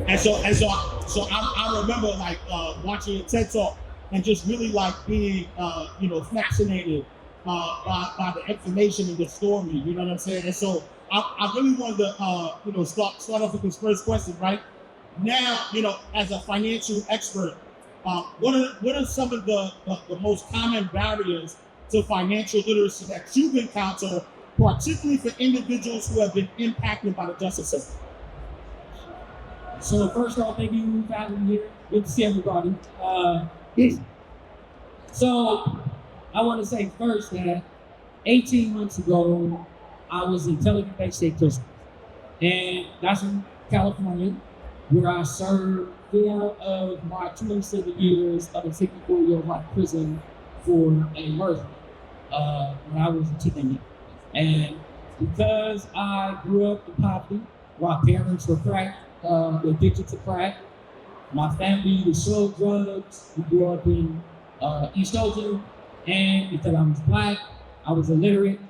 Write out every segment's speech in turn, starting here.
I remember like watching a TED talk and just really like being fascinated by the information and the story. You know what I'm saying? And so I really wanted to start off with this first question, right? Now, as a financial expert, what are some of the most common barriers to financial literacy that you've encountered, particularly for individuals who have been impacted by the justice system? So first off, thank you for having me here. Good to see everybody. So I want to say first that 18 months ago, I was in Pelican Bay State Prison. And that's in California, where I served 4 of my 27 years of a 54-year life prison for a murder when I was a teenager. And because I grew up in poverty, my parents were addicted to crack. My family was sold drugs. We grew up in East Oakland. And because I was black, I was illiterate,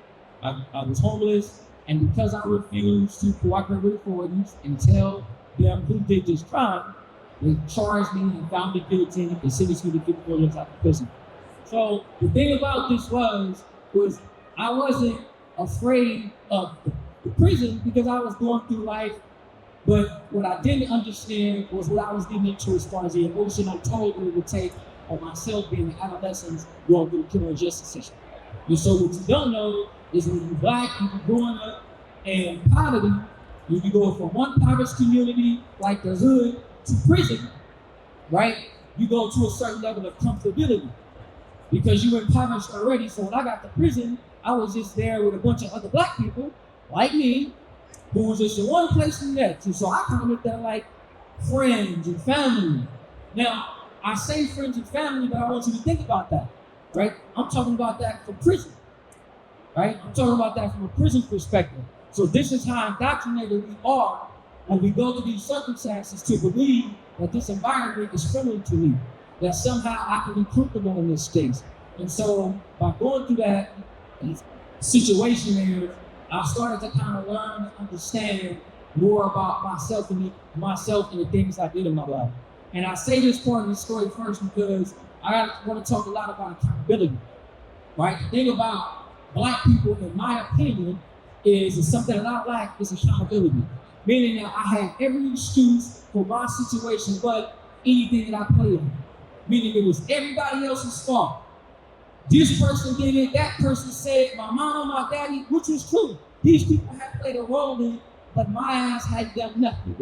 I was homeless. And because I refused to cooperate with authorities and tell them who did this crime, they charged me and found me guilty and sentenced me to 54 years out of prison. So the thing about this was I wasn't afraid of the prison because I was going through life. But what I didn't understand was what I was getting into as far as the emotional toll it would take on myself being an adolescent going through the criminal justice system. And so what you don't know is when you're black and you're growing up in poverty, when you go from one poverty community like the hood to prison, right? You go to a certain level of comfortability because you were impoverished already. So when I got to prison, I was just there with a bunch of other black people like me who was just in one place and next. And so I kind of looked at like friends and family. Now, I say friends and family, but I want you to think about that, right? I'm talking about that from prison, right? I'm talking about that from a prison perspective. So this is how indoctrinated we are when we go to these circumstances to believe that this environment is friendly to me, that somehow I can be comfortable in this space. And so by going through that situation there, I started to kind of learn and understand more about myself and the things I did in my life. And I say this part of the story first because I want to talk a lot about accountability, right? The thing about black people, in my opinion, is something that I lack is accountability. Meaning that I had every excuse for my situation but anything that I played on. Meaning it was everybody else's fault. This person did it, that person said, my mom, my daddy, which was true. These people had played a role in it, but my ass had done nothing.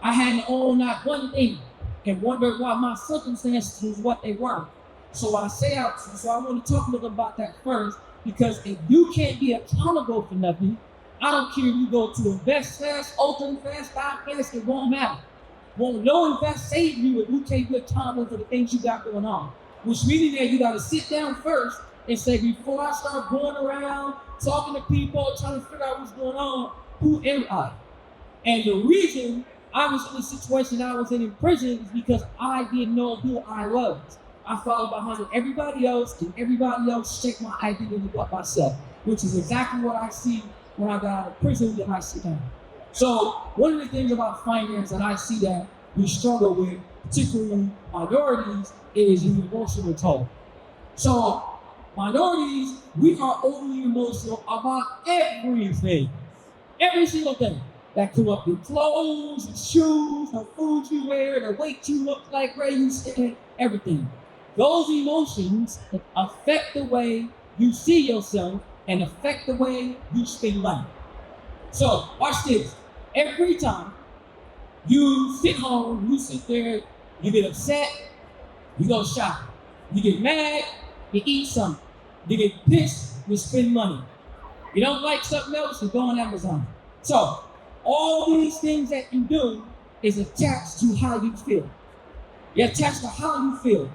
I hadn't owned not one thing and wondered why my circumstances was what they were. So I want to talk a little about that first, because if you can't be accountable for nothing, I don't care if you go to Investfest, Openfest, Fest, it won't matter. Won't no invest save you if you can't be accountable for the things you got going on. Which meaning that you gotta sit down first and say, before I start going around, talking to people, trying to figure out what's going on, who am I? And the reason I was in the situation I was in prison is because I didn't know who I was. I followed behind everybody else, and everybody else checked my identity about myself, which is exactly what I see when I got out of prison and I sit down. So one of the things about finance that I see that we struggle with, particularly minorities, is the emotional toll. So minorities, we are overly emotional about everything. Every single thing that come up, your clothes, your shoes, the food you wear, the weight you look like, where you stand, everything. Those emotions affect the way you see yourself and affect the way you spend life. So watch this. Every time you sit home, you sit there, you get upset, you go shopping. You get mad, you eat something. You get pissed, you spend money. You don't like something else, you go on Amazon. So all these things that you do is attached to how you feel. You're attached to how you feel.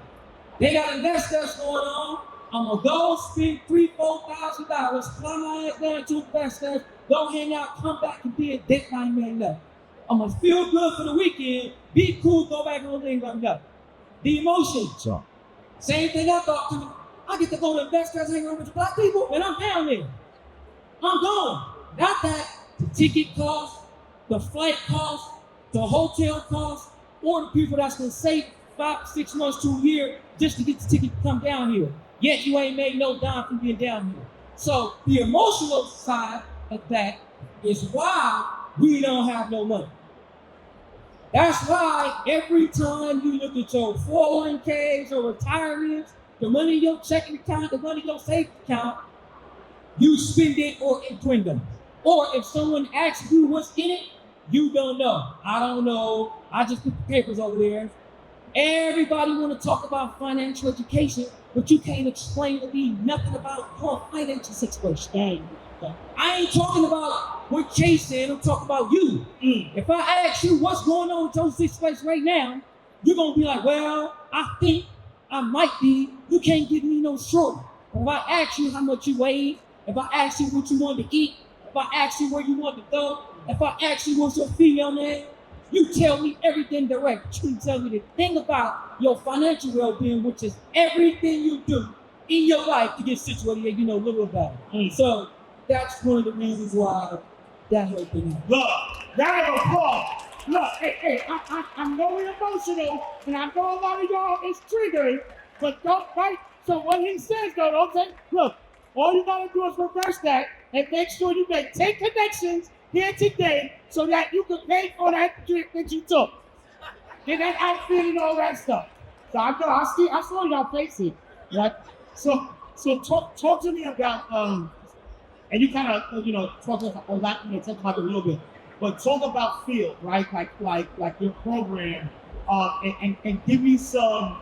They got investors going on. I'm gonna go spend $3,000-$4,000, fly my ass down to investors, go hang out, come back and be a debt I ain't made left. I'm gonna feel good for the weekend, be cool, go back home, ain't gonna go. The emotions. Same thing I thought. I get to go to investors, hang around with black people, and I'm down there. I'm going. Not that the ticket cost, the flight cost, the hotel costs, or the people that's gonna save 5, 6 months to a year just to get the ticket to come down here. Yet you ain't made no dime from being down here. So the emotional side of that is why we don't have no money. That's why every time you look at your 401ks or retirements, the money in your checking account, the money in your savings account, you spend it or it dwindles. Or if someone asks you what's in it, you don't know. I don't know. I just put the papers over there. Everybody want to talk about financial education, but you can't explain to me nothing about your financial situation. I ain't talking about what Chase said, I'm talking about you. If I ask you what's going on with your situation right now, you're going to be like, well, I think I might be. You can't give me no short. If I ask you how much you weigh, if I ask you what you want to eat, if I ask you where you want to go, if I ask you what's your female name, you tell me everything direct. You tell me the thing about your financial well-being, which is everything you do in your life to get situated, you know, little about it. So that's one of the reasons why that whole thing happened. Look, round of applause. Look, hey, I know we're emotional, and I know a lot of y'all is triggering, but don't, right? So what he says, though, don't say, look, all you gotta do is reverse that and make sure you make 10 connections here today so that you can pay for that trip that you took. And that outfit and all that stuff. So I know, I saw y'all faces, right? So talk to me about, and you kind of, you know, talk about a lot, you know, talk about it a little bit, but talk about Field, right? Like your program, and give me some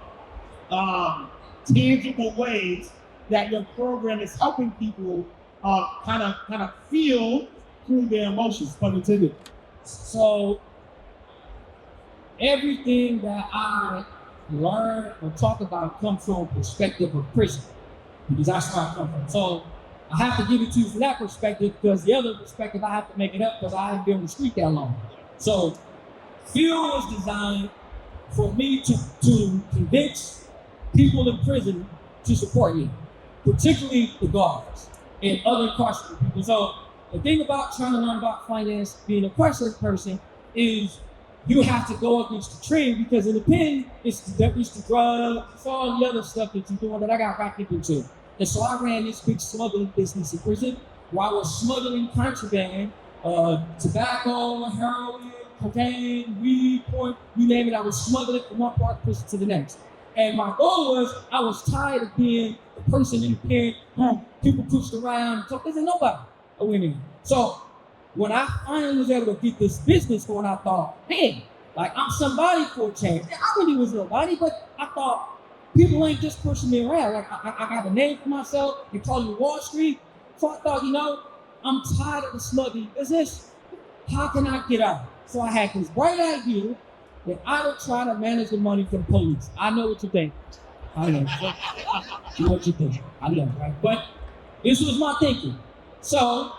tangible ways that your program is helping people kind of feel through their emotions, pun intended. So everything that I learn or talk about comes from a perspective of prison, because that's where I come from. So I have to give it to you from that perspective, because the other perspective I have to make it up because I haven't been on the street that long. So Fuel was designed for me to convince people in prison to support me, particularly the guards and other incarcerated people. So the thing about trying to learn about finance, being a incarcerated person, is you have to go against the trend, because in the pen, it's the drugs, it's all the other stuff that you're doing that I got wrapped into. And so I ran this big smuggling business in prison where I was smuggling contraband, tobacco, heroin, cocaine, weed, porn, you name it. I was smuggling from one part of prison to the next. And my goal was, I was tired of being the person in the pen, people pushed around, so there's nobody a winning. So when I finally was able to get this business going, I thought, man, like I'm somebody for a change. I really was nobody, but I thought people ain't just pushing me around. Like I got a name for myself. They call me Wall Street. So I thought, you know, I'm tired of the smuggling business. How can I get out? So I had this bright idea that I would try to manage the money for the police. I know what you think. I know. What you think. I know, right? But this was my thinking. So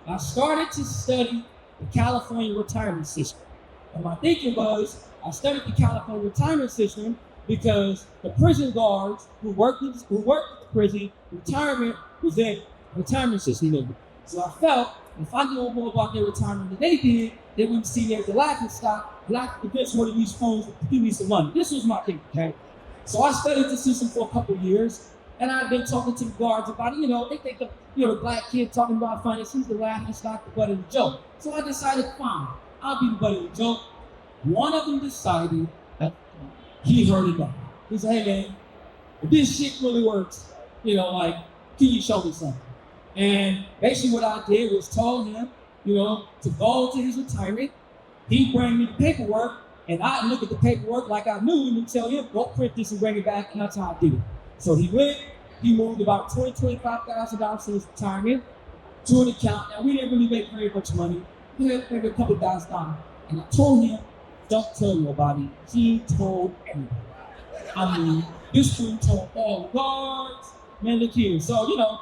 I started to study the California retirement system. And my thinking was, I studied the California retirement system because the prison guards who worked at the prison, retirement was their retirement system. So I felt if I knew more about their retirement than they did, they wouldn't see me as the laughing stock, like against one of these phones to give me some money. This was my thinking, okay? So I studied the system for a couple of years, and I've been talking to the guards about it. You know, they think the the black kid talking about finance, he's the laughing stock, the butt of the joke. So I decided, fine, I'll be the butt of the joke. One of them decided that he heard it. He said, hey man, if this shit really works, like, can you show me something? And basically what I did was told him, to go to his retirement. He'd bring me the paperwork, and I'd look at the paperwork like I knew him and tell him, go print this and bring it back, and that's how I did it. So he went, he moved about $25,000 to his retirement to an account. Now, we didn't really make very much money. We had maybe a couple $1,000. And I told him, don't tell nobody. He told everybody. I mean, this dude told all the guards, man, look here. So,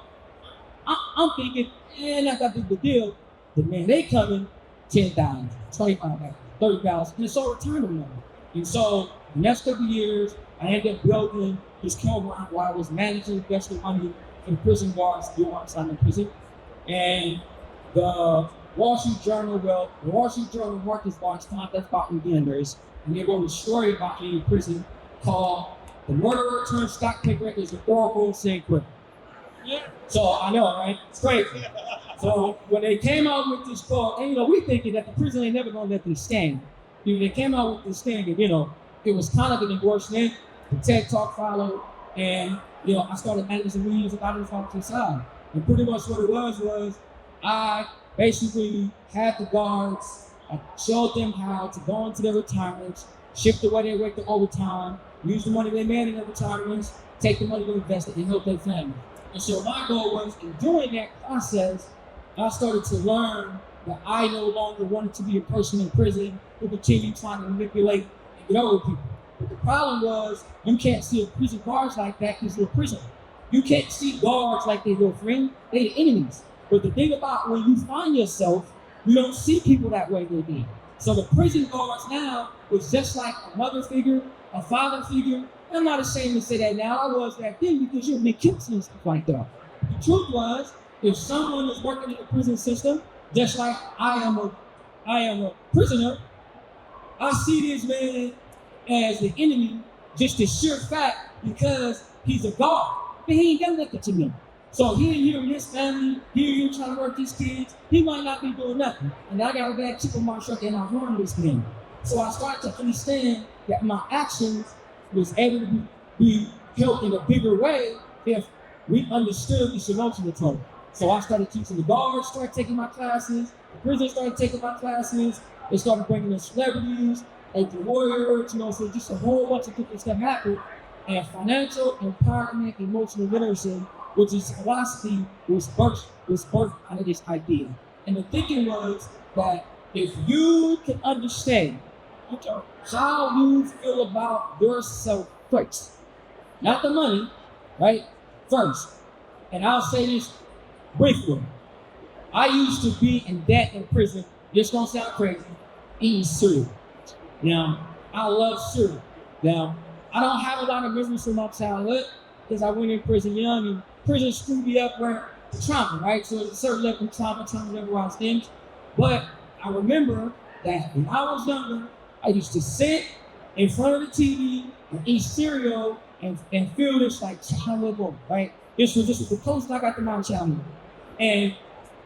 I'm thinking, that's not a big deal. But man, they coming 10,000, 25,000, 30,000, and it's all retirement money. And so the next couple of years, I ended up building this program where I was managing investment money for the prison guards, doing outside in prison. And the Wall Street Journal. Well, the Wall Street Journal Marcus Barnes contest about Uganders, and they wrote a story about me in prison called "The Murderer Turned Stock Picker is the Oracle of San Quentin." So I know, right? It's crazy. So when they came out with this book, and we thinking that the prison ain't never gonna let them stand. They came out with this thing, and it was kind of an endorsement. The TED Talk followed, and I started making some videos about it from the side. And pretty much what it was I basically had the guards, I showed them how to go into their retirements, shift away their work to overtime, use the money they made in their retirements, take the money to invest it, and help their family. And so my goal was, in doing that process, I started to learn that I no longer wanted to be a person in prison who continued trying to manipulate and get over people. But the problem was, you can't see a prison guards like that because they're a prisoner. You can't see guards like they're your friend, they're the enemies. But the thing about when you find yourself, you don't see people that way they did. So the prison guards now was just like a mother figure, a father figure. I'm not ashamed to say that now. I was that thing because you've been kids and stuff like that. The truth was, if someone is working in the prison system, just like I am a prisoner, I see this man as the enemy, just the sheer fact because he's a guard. But he ain't done nothing to me. So here in his family, here trying to work these kids, he might not be doing nothing. And I got a bad chip on my truck and I harmed this man. So I started to understand that my actions was able to be helped in a bigger way if we understood this emotional toll. So I started teaching the guards, started taking my classes, the prisoners started taking my classes, they started bringing in celebrities, like the Warriors, so just a whole bunch of different stuff happened. And financial empowerment, emotional literacy, which is philosophy, was birthed out of this idea. And the thinking was that if you can understand how you feel about yourself first, not the money, right? First. And I'll say this briefly. I used to be in debt in prison. This gonna sound crazy. Eating cereal. Now, I love cereal. Now, I don't have a lot of memories from my childhood because I went in prison young and prison screwed me up where the trauma, right? So there's a certain level of trauma to memorize things. But I remember that when I was younger, I used to sit in front of the TV and eat cereal and feel this like childhood moment, right? This was the closest I got to my childhood. And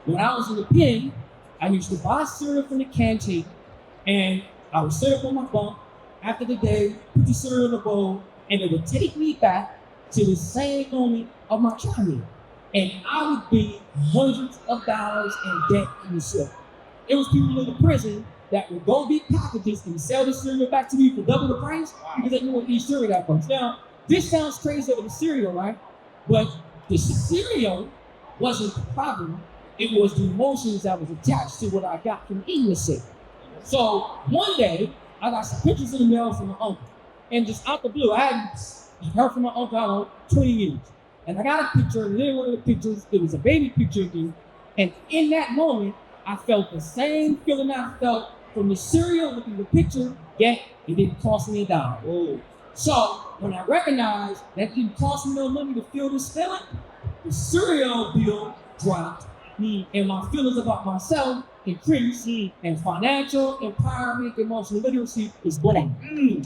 when I was in the pen, I used to buy cereal from the canteen and I would sit up on my bunk after the day, put the cereal in the bowl, and it would take me back to the same moment of my childhood. And I would be hundreds of dollars in debt in the cereal. It was people in the prison that would go get packages and sell the cereal back to me for double the price because they knew what these cereal got from. Now, this sounds crazy over the cereal, right? But the cereal wasn't the problem. It was the emotions that was attached to what I got from eating the cereal. So one day, I got some pictures in the mail from my uncle. And just out the blue, I hadn't heard from my uncle in 20 years. And I got a picture, and in one of the pictures, it was a baby picture of me. And in that moment, I felt the same feeling I felt from the cereal looking at the picture, yet it didn't cost me $1. Whoa. So when I recognized that it didn't cost me no money to feel this feeling, the cereal bill dropped, and my feelings about myself increased, and financial empowerment, emotional literacy is born.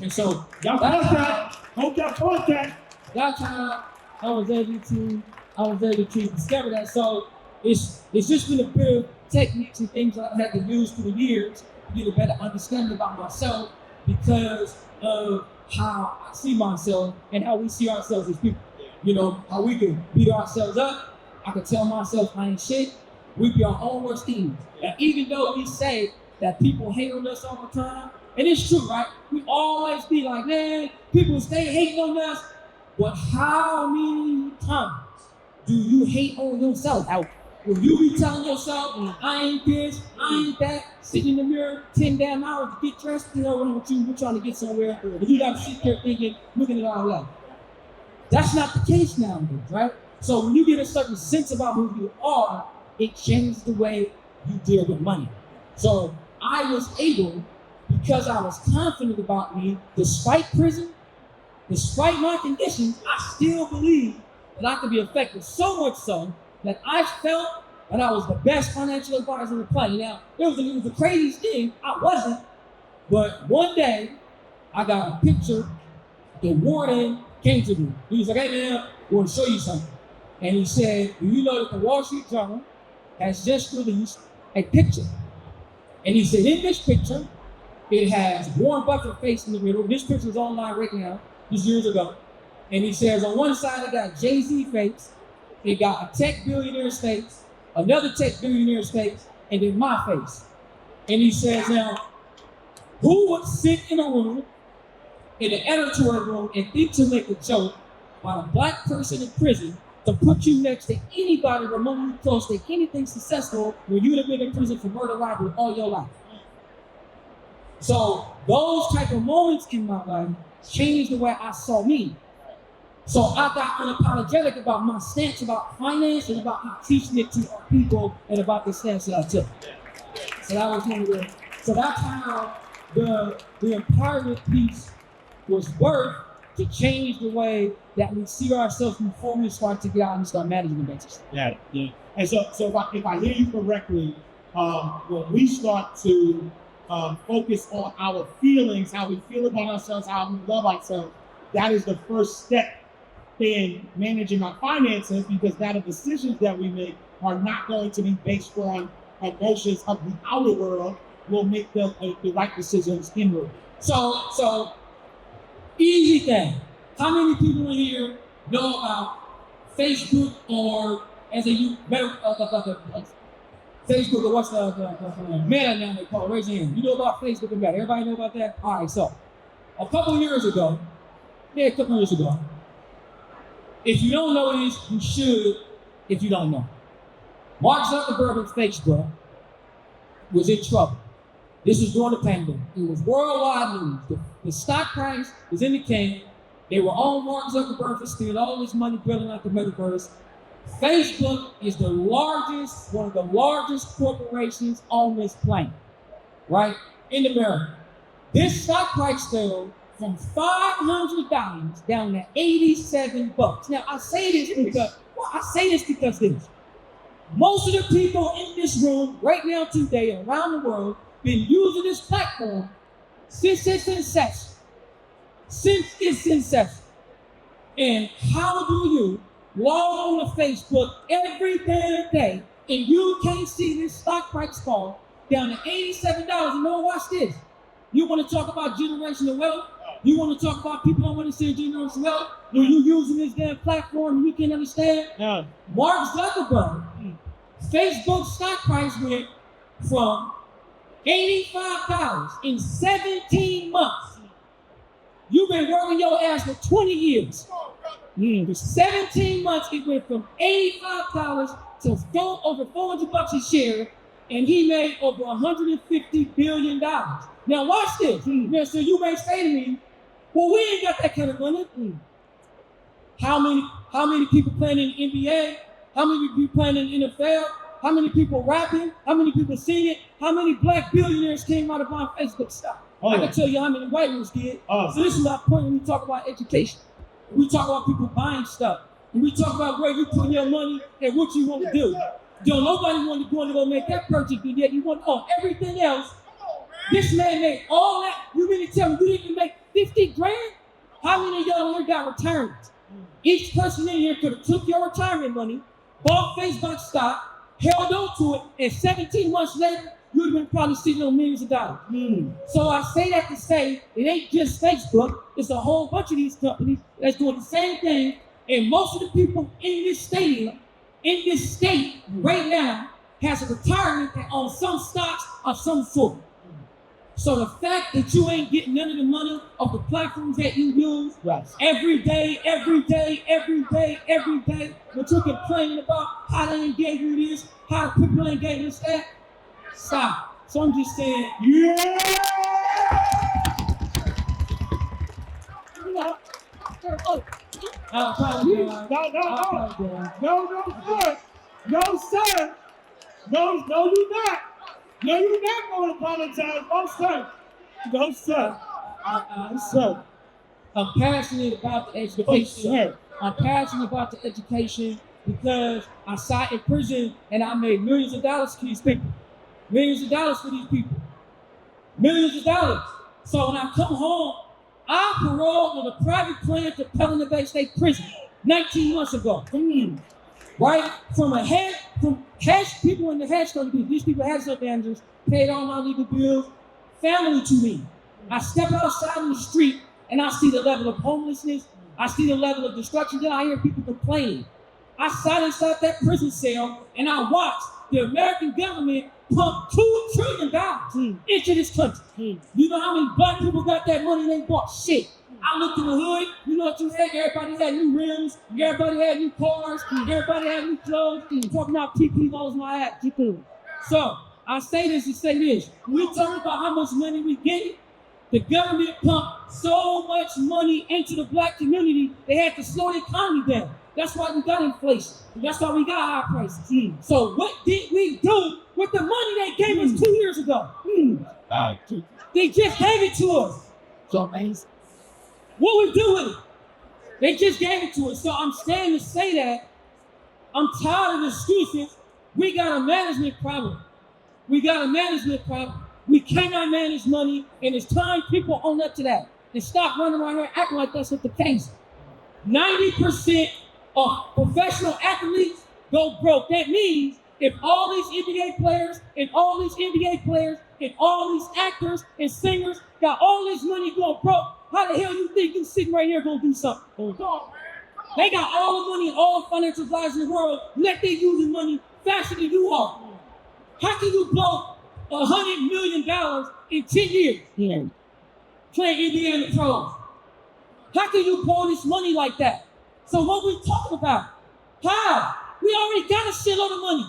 And so Y'all contact. Hope y'all contact. That's how I was able to discover that. So it's just been a bit of techniques and things I've had to use through the years to get a better understanding about myself because of how I see myself and how we see ourselves as people. How we can beat ourselves up. I can tell myself I ain't shit. We be our own worst enemies. And even though we say that people hate on us all the time, and it's true, right? We always be like, man, people stay hating on us. But how many times do you hate on yourself? When you be telling yourself, I ain't this, I ain't that, sitting in the mirror 10 damn hours to get dressed, with you, we're trying to get somewhere, and you gotta sit there thinking, looking at all that. That's not the case nowadays, right? So when you get a certain sense about who you are, it changes the way you deal with money. So I was able, because I was confident about me, despite prison, despite my conditions, I still believe that I could be effective. So much so that I felt and I was the best financial advisor on the planet. Now, it was the craziest thing. I wasn't, but one day I got a picture. The warden came to me. He was like, "Hey man, I want to show you something." And he said, "Do you know that the Wall Street Journal has just released a picture?" And he said, "In this picture, it has Warren Buffett's face in the middle. This picture is online right now, just years ago. And he says on one side it got Jay-Z face, it got a tech billionaire's face, another tech billionaire's face, and then my face." And he says, "Now, who would sit in a room, in the editorial room, and think to make a joke about a black person in prison to put you next to anybody remotely close to anything successful when you'd have been in prison for murder robbery all your life?" So those type of moments in my life changed the way I saw me. So I got unapologetic about my stance about finance and about how teaching it to our people and about the stance that I took. So that was one of the, so that's how the empowerment piece was birthed to change the way that we see ourselves before we start to get out and start managing the business. Yeah. And so if I hear you correctly, when we start to focus on our feelings, how we feel about ourselves, how we love ourselves, that is the first step in managing our finances, because now the decisions that we make are not going to be based on emotions of the outer world. We'll make the right decisions inward. So easy thing. How many people in here know about Facebook, or as a Facebook, or what's the Meta now they call it? Raise your hand. You know about Facebook and Meta? Everybody know about that? All right, so a couple years ago, if you don't know this, you should if you don't know. Mark Zuckerberg of Facebook was in trouble. This was during the pandemic. It was worldwide news. The stock price was in the can. They were on Mark Zuckerberg for stealing all this money building out the metaverse. Facebook is one of the largest corporations on this planet, right? In America. This stock price fell from $500 down to $87. Now I say this because this. Most of the people in this room right now today around the world been using this platform since its inception. And how do you log on to Facebook every damn day and you can't see this stock price fall down to $87? And no, watch this. You want to talk about generational wealth? You want to talk about people don't want to see generational wealth? When you using this damn platform and you can't understand? Yeah. Mark Zuckerberg, Facebook stock price went from $85 in 17 months. You've been working your ass for 20 years. For 17 months, it went from $85 to over $400 a share, and he made over $150 billion. Now watch this. Now, so you may say to me, "Well, we ain't got that kind of money." How many people playing in the NBA? How many people playing in the NFL? How many people rapping? How many people singing? How many black billionaires came out of my Facebook stock? I can tell you how many white ones did. So this is my point when we talk about education. We talk about people buying stuff. And we talk about where you put your money and what you want to do. Don't nobody want to go make that purchase, but yet you want to own everything else. This man made all that. You really tell me you didn't even make 50 grand? How many of y'all here got returns? Each person in here could have took your retirement money, bought Facebook stock, held on to it, and 17 months later, you'd have been probably sitting on millions of dollars. So I say that to say, it ain't just Facebook, it's a whole bunch of these companies that's doing the same thing, and most of the people in this stadium, in this state right now, has a retirement that owns some stocks of some sort. So the fact that you ain't getting none of the money of the platforms that you use every day, but you're complaining about how they ain't gave you this, how the people ain't gave us that, stop. So I'm just saying, No, sir. No, you're not. No, you're not going to apologize. No, sir. No, sir. Sir. I'm passionate about the education. I'm passionate about the education because I sat in prison and I made millions of dollars for these people. Millions of dollars for these people. Millions of dollars. So when I come home, I paroled on a private plane to Pelham Bay State Prison 19 months ago. Right? From cash people in the hedge fund, these people had some managers, paid all my legal bills, family to me. I step outside in the street and I see the level of homelessness, I see the level of destruction, then I hear people complaining. I sat inside that prison cell and I watched the American government pump $2 trillion into this country. You know how many black people got that money and they bought shit? I looked in the hood, you know what you had? Everybody had new rims, everybody had new cars, everybody had new clothes, talking about PP lows my ass. So I say this to say this. We talk about how much money we get. The government pumped so much money into the black community, they had to slow the economy down. That's why we got inflation. That's why we got high prices. So what did we do with the money they gave us 2 years ago? They just gave it to us. So amazing. What we do with it? They just gave it to us. So I'm saying to say that I'm tired of the excuses. We got a management problem. We got a management problem. We cannot manage money, and it's time people own up to that and stop running around here acting like that's not the case. 90% of professional athletes go broke. That means if all these NBA players and all these NBA players and all these actors and singers got all this money going broke, how the hell you think you sitting right here gonna do something? They got all the money and all the financial advisors in the world, yet they using money faster than you are. How can you blow $100 million in 10 years playing NBA in the pros? How can you blow this money like that? So what we talking about? How? We already got a shitload of money.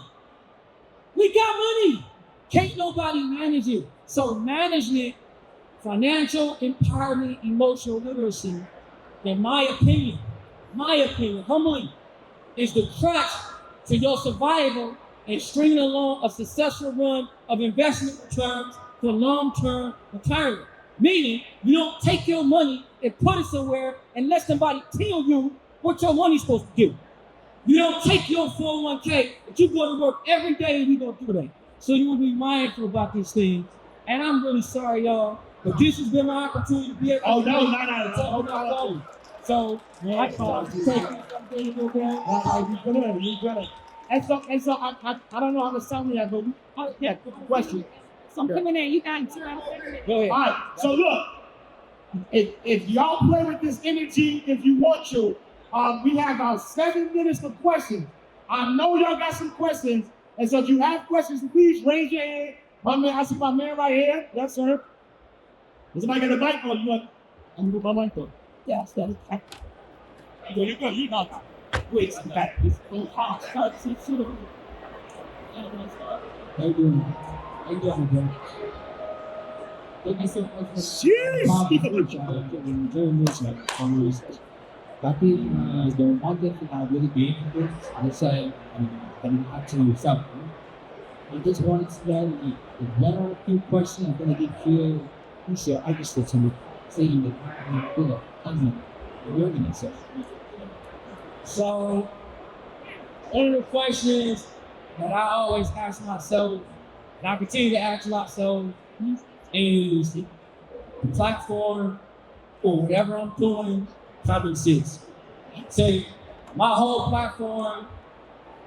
We got money. Can't nobody manage it. So management, financial empowerment, emotional literacy, in my opinion, humbly, is the crutch to your survival and stringing along a successful run of investment returns for long-term retirement. Meaning, you don't take your money and put it somewhere and let somebody tell you what your money's supposed to do. You don't take your 401k, but you go to work every day and you go do that. So you will be mindful about these things. And I'm really sorry, y'all, but this has been my opportunity to be able to talk about those. So, I thought you take it. And so I don't know how to sound that, but yeah, question. So I'm coming in, you got to go ahead. All right, so look, if y'all play with this energy, if you want to, we have about 7 minutes for questions. I know y'all got some questions, and so if you have questions, please raise your hand. My man, I see my man right here. Yes, sir. Does somebody got a mic on? You want? I'm gonna put my mic on. Yes, that is. You're good. You know. Wait, it's back. It's hot. How you doing? How you doing, bro? Thank you so much for tapi the one thing I really gained from this, I say, coming back to yourself. I just wanted to know if there are a few questions I'm going to get you. You share, I just want to say that I'm learning itself. So, one of the questions that I always ask myself, and I continue to ask myself, is the platform or whatever I'm doing common sense. So my whole platform,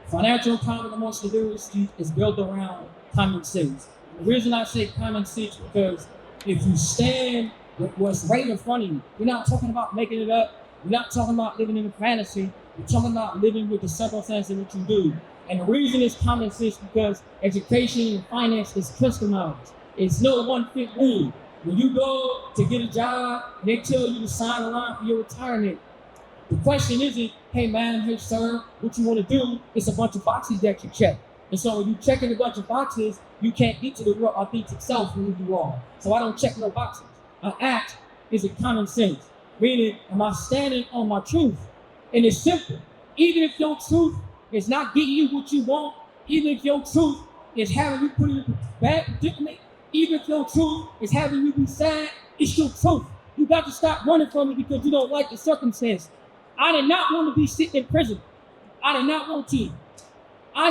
financial empowerment emotional literacy, is built around common sense. The reason I say common sense because if you stand with what's right in front of you, we're not talking about making it up. We're not talking about living in a fantasy. We're talking about living with the circumstance of what you do. And the reason it's common sense because education and finance is customized. It's no one fit rule. When you go to get a job, they tell you to sign a line for your retirement. The question isn't, hey man, hey sir, what you want to do? It's a bunch of boxes that you check. And so when you checking a bunch of boxes, you can't get to the real authentic self who you are. So I don't check no boxes. I act, is it common sense? Meaning, am I standing on my truth? And it's simple. Even if your truth is not getting you what you want, even if your truth is having you put in a bad predicament, even if your truth is having you be sad, it's your truth. You got to stop running from it because you don't like the circumstance. I did not want to be sitting in prison. I did not want to. I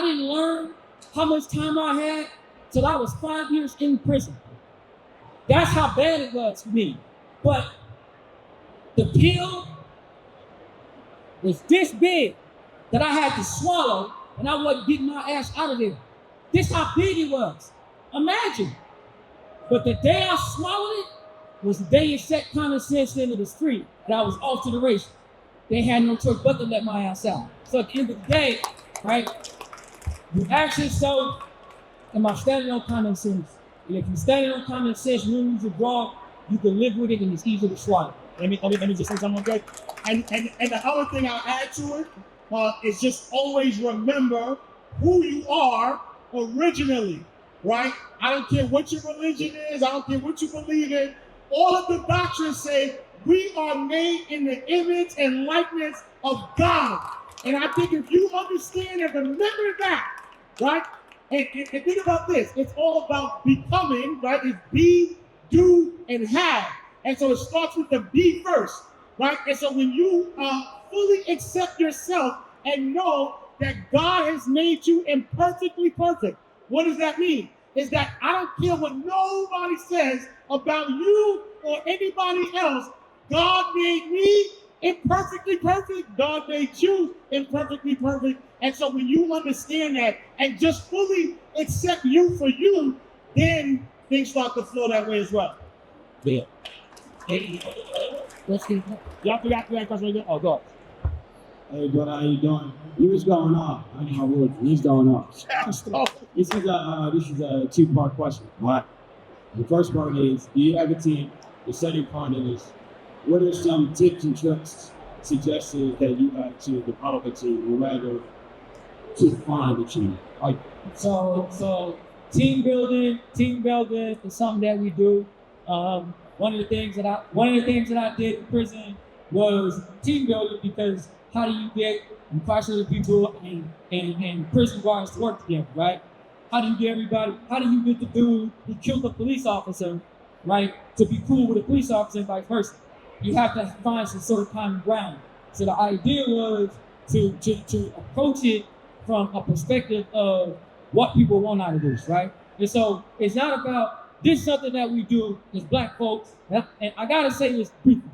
didn't learn how much time I had till I was 5 years in prison. That's how bad it was for me. But the pill was this big that I had to swallow, and I wasn't getting my ass out of there. This how big it was. Imagine. But the day I swallowed it was the day it set common sense into the street, and I was off to the races. They had no choice but to let my ass out. So at the end of the day, right, you ask yourself, am I standing on common sense? And if you're standing on common sense, rules are broad, you can live with it and it's easy to swallow. Let me just say something, okay? And the other thing I'll add to it is just always remember who you are originally, right? I don't care what your religion is, I don't care what you believe in. All of the doctrines say we are made in the image and likeness of God. And I think if you understand and remember that, right? And think about this, it's all about becoming, right? It's be, do, and have. And so it starts with the be first, right? And so when you fully accept yourself and know that God has made you imperfectly perfect, what does that mean? Is that I don't care what nobody says about you or anybody else. God made me imperfectly perfect. God made you imperfectly perfect. And so when you understand that and just fully accept you for you, then things start to flow that way as well. Yeah. Hey, let's see. Y'all forgot that question again? Oh, God. Hey, brother, how you doing? What's going on? I know what he's going on. This is a two-part question. What? The first part is, do you have a team? The second part is, what are some tips and tricks, suggestions that you have to develop a team, or rather, to find a team? So team building is something that we do. One of the things that I did in prison was team building, because how do you get incarcerated people and prison guards to work together, right? How do you get the dude who killed the police officer, right, to be cool with a police officer and vice versa? You have to find some sort of common ground. So the idea was to approach it from a perspective of what people want out of this, right? And so it's not about, this is something that we do as Black folks, and I gotta say this briefly.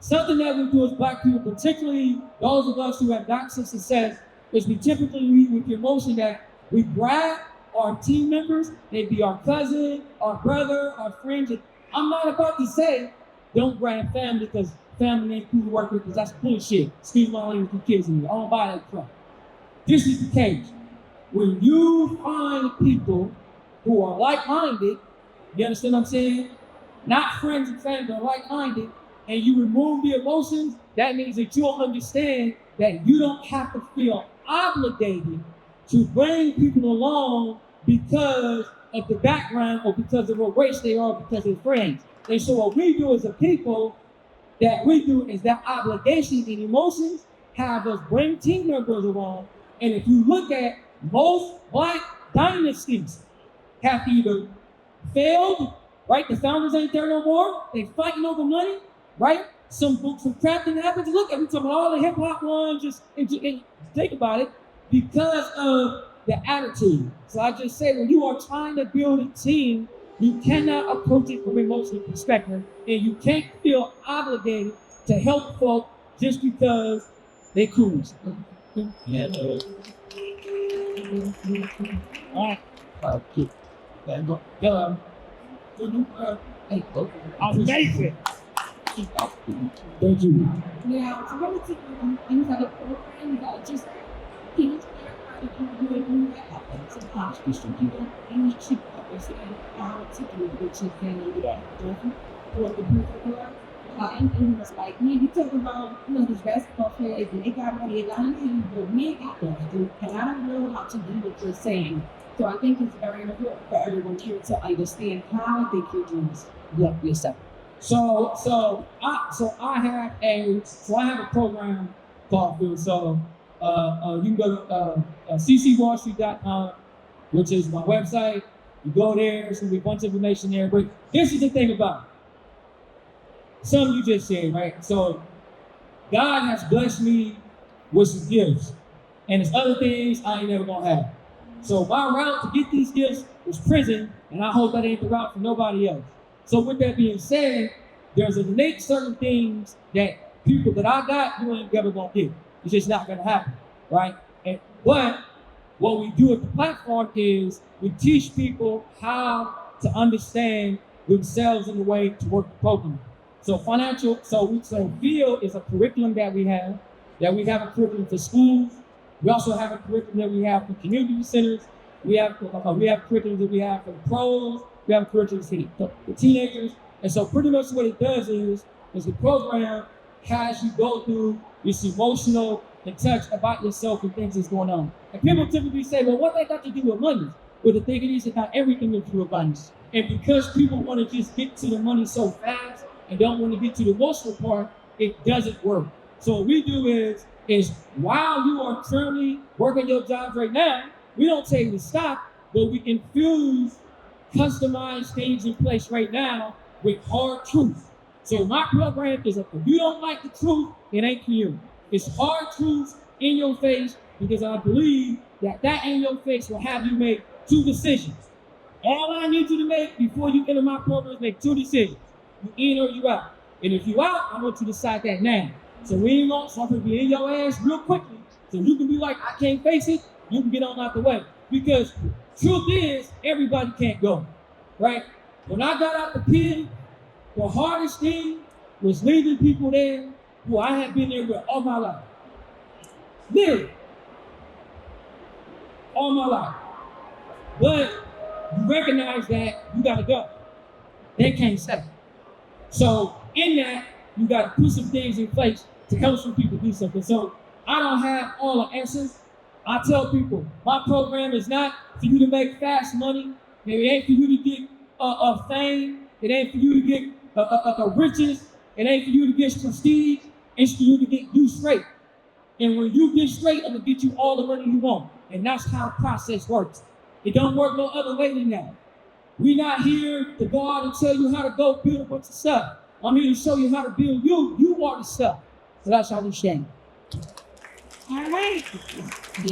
Something that we do as Black people, particularly those of us who have gotten some success, is we typically lead with the emotion that we brag our team members, they be our cousin, our brother, our friends. I'm not about to say, don't brag family, because family ain't cool to work with, because that's bullshit. Excuse my language to kids in here. I don't buy that crap. This is the case. When you find people who are like-minded, you understand what I'm saying? Not friends and family, but like-minded, and you remove the emotions, that means that you'll understand that you don't have to feel obligated to bring people along because of the background or because of what race they are, because they're friends. And so what we do as a people, that we do is that obligation and emotions have us bring team members along. And if you look at most Black dynasties, have either failed, right? The founders ain't there no more. They fighting over money, right? Some crap that happens. Look at, we talking about all the hip hop ones, and think about it, because of the attitude. So I just say, when you are trying to build a team, you cannot approach it from an emotional perspective, and you can't feel obligated to help folk just because they cool. Yeah. All right. Amazing. Thank you. Yeah, it's relatively things that are programs that just people do sometimes people need to understand how to do what you can do what the people are. And it's like, man, you talk about, these basketball players and they got money, they got money, but me, I don't do, and I don't know how to do what you're saying. So I think it's very important for everyone here to understand how they can do this. Yourself. So I have a program called Field. So you can go to ccwallstreet.com, which is my website. You go there, there's gonna be a bunch of information there. But this is the thing about it. Something you just said, right? So God has blessed me with some gifts. And there's other things I ain't never gonna have. So my route to get these gifts was prison, and I hope that ain't the route for nobody else. So with that being said, there's innate certain things that people that I got, you ain't never gonna get. It's just not gonna happen, right? But what we do at the platform is we teach people how to understand themselves in the way to work the program. So FIELD is a curriculum that we have a curriculum for schools. We also have a curriculum that we have for community centers. We have curriculums that we have for the pros. We have curriculums for the teenagers. And so pretty much what it does is the program has you go through this emotional and touch about yourself and things that's going on. And people typically say, well, what that got to do with money? Well, the thing is that not everything is do with money. And because people want to just get to the money so fast and don't want to get to the emotional part, it doesn't work. So what we do is while you are currently working your job right now, we don't tell you to stop, but we infuse customized things in place right now with hard truth. So my program is if you don't like the truth, it ain't for you. It's hard truth in your face because I believe that in your face will have you make two decisions. All I need you to make before you enter my program is make two decisions. You in or you out. And if you out, I want you to decide that now. So we ain't want something to be in your ass real quickly. So you can be like, I can't face it. You can get on out the way. Because truth is, everybody can't go. Right? When I got out the pit, the hardest thing was leaving people there who I had been there with all my life. Literally. All my life. But you recognize that you gotta go. They can't stay. So in that, you gotta put some things in place to help some people do something. So I don't have all the answers. I tell people, my program is not for you to make fast money. It ain't for you to get fame. It ain't for you to get riches. It ain't for you to get prestige. It's for you to get you straight. And when you get straight, I'm gonna get you all the money you want. And that's how the process works. It don't work no other way than that. We're not here to go out and tell you how to go build a bunch of stuff. I'm here to show you how to build you. You are the stuff. So that's how we stand. All right.